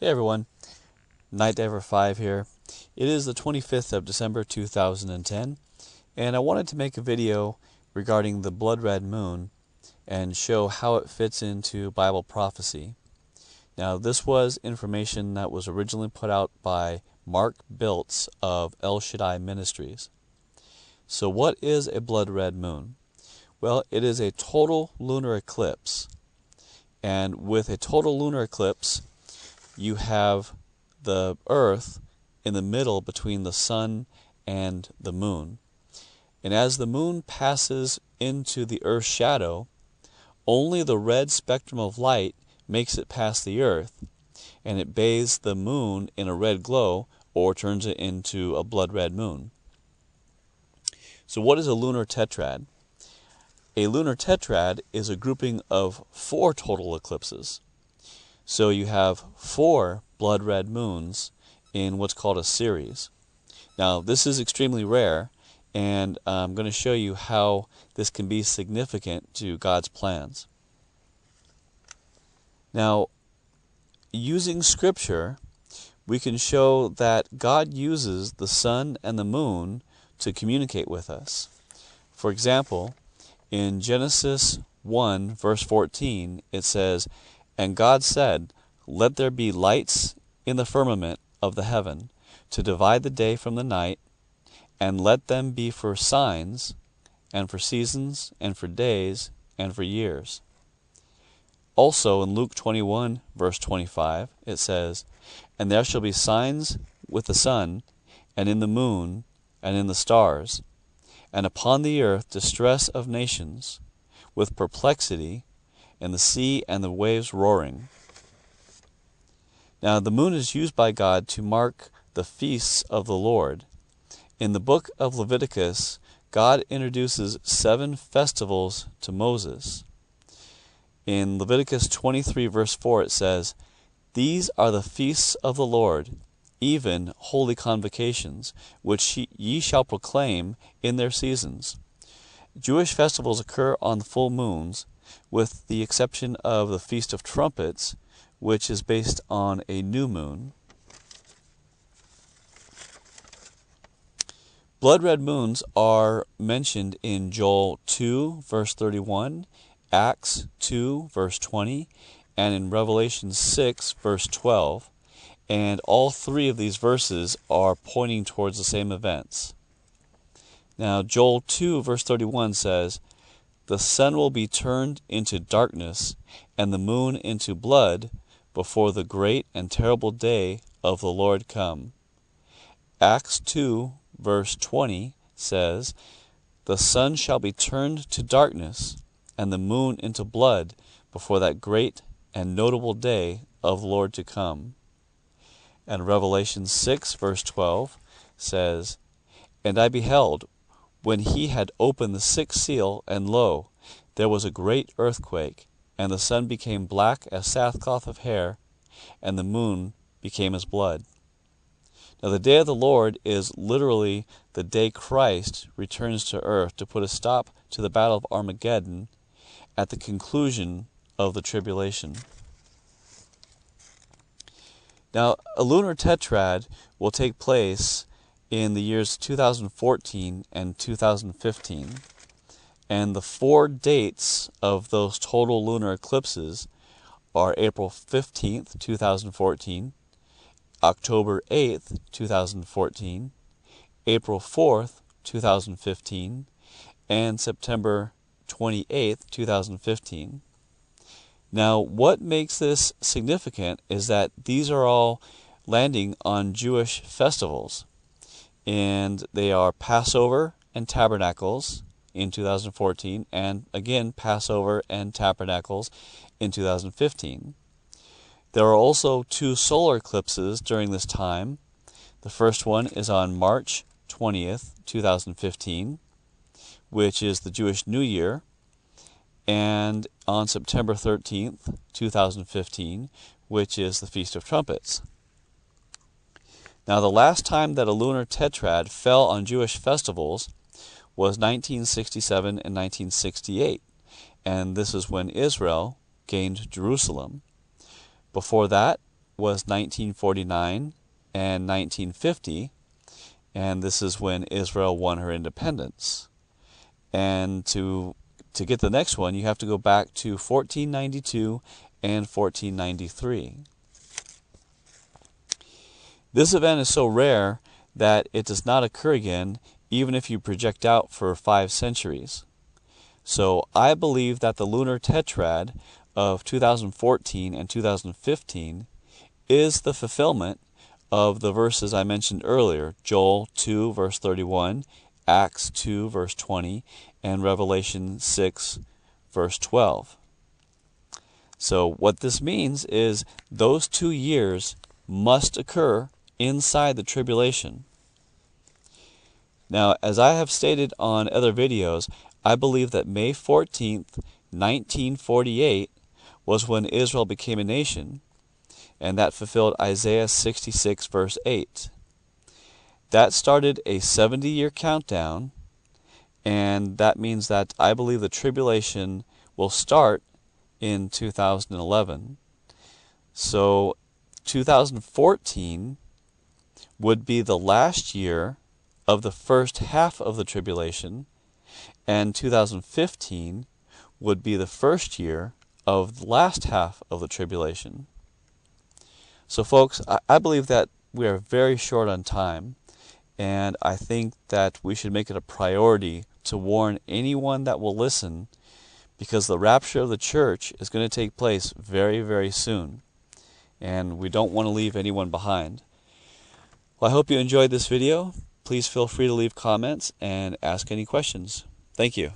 Hey everyone, Night Diver 5 here. It is the 25th of December 2010, and I wanted to make a video regarding the blood red moon and show how it fits into Bible prophecy. Now, this was information that was originally put out by Mark Biltz of Shaddai Ministries. So what is a blood red moon? Well, it is a total lunar eclipse. And with a total lunar eclipse, you have the Earth in the middle between the sun and the moon. And as the moon passes into the Earth's shadow, only the red spectrum of light makes it past the Earth, and it bathes the moon in a red glow or turns it into a blood red moon. So what is a lunar tetrad? A lunar tetrad is a grouping of 4 total eclipses. So you have 4 blood red moons in what's called a series. Now, this is extremely rare, and I'm going to show you how this can be significant to God's plans. Now, using Scripture, we can show that God uses the sun and the moon to communicate with us. For example, in Genesis 1, verse 14, it says, "And God said, Let there be lights in the firmament of the heaven, to divide the day from the night, and let them be for signs, and for seasons, and for days, and for years." Also in Luke 21, verse 25, it says, "And there shall be signs with the sun, and in the moon, and in the stars, and upon the earth distress of nations, with perplexity, and the sea and the waves roaring." Now, the moon is used by God to mark the feasts of the Lord. In the book of Leviticus, God introduces 7 festivals to Moses. In Leviticus 23, verse 4, it says, "These are the feasts of the Lord, even holy convocations, which ye shall proclaim in their seasons." Jewish festivals occur on the full moons, with the exception of the Feast of Trumpets, which is based on a new moon. Blood red moons are mentioned in Joel 2, verse 31, Acts 2, verse 20, and in Revelation 6, verse 12. And all 3 of these verses are pointing towards the same events. Now, Joel 2, verse 31 says, "The sun will be turned into darkness, and the moon into blood, before the great and terrible day of the Lord come." Acts 2, verse 20 says, "The sun shall be turned to darkness, and the moon into blood, before that great and notable day of the Lord to come." And Revelation 6, verse 12 says, "And I beheld, when he had opened the 6th seal, and lo, there was a great earthquake, and the sun became black as sackcloth of hair, and the moon became as blood." Now, the day of the Lord is literally the day Christ returns to earth to put a stop to the battle of Armageddon at the conclusion of the tribulation. Now, a lunar tetrad will take place in the years 2014 and 2015. And the 4 dates of those total lunar eclipses are April 15th, 2014, October 8th, 2014, April 4th, 2015, and September 28th, 2015. Now, what makes this significant is that these are all landing on Jewish festivals. And they are Passover and Tabernacles in 2014, and again Passover and Tabernacles in 2015. There are also 2 solar eclipses during this time. The first one is on March 20th, 2015, which is the Jewish New Year, and on September 13th, 2015, which is the Feast of Trumpets. Now, the last time that a lunar tetrad fell on Jewish festivals was 1967 and 1968, and this is when Israel gained Jerusalem. Before that, was 1949 and 1950, and this is when Israel won her independence. And to get the next one, you have to go back to 1492 and 1493. This event is so rare that it does not occur again even if you project out for 5 centuries. So I believe that the lunar tetrad of 2014 and 2015 is the fulfillment of the verses I mentioned earlier, Joel 2 verse 31, Acts 2 verse 20, and Revelation 6 verse 12. So what this means is those 2 years must occur inside the tribulation. Now, as I have stated on other videos, I believe that May 14th, 1948 was when Israel became a nation, and that fulfilled Isaiah 66 verse 8. That started a 70-year countdown, and that means that I believe the tribulation will start in 2011. So 2014 would be the last year of the first half of the tribulation, and 2015 would be the first year of the last half of the tribulation. So folks, I believe that we are very short on time, and I think that we should make it a priority to warn anyone that will listen, because the rapture of the church is going to take place very, very soon, and we don't want to leave anyone behind. Well, I hope you enjoyed this video. Please feel free to leave comments and ask any questions. Thank you.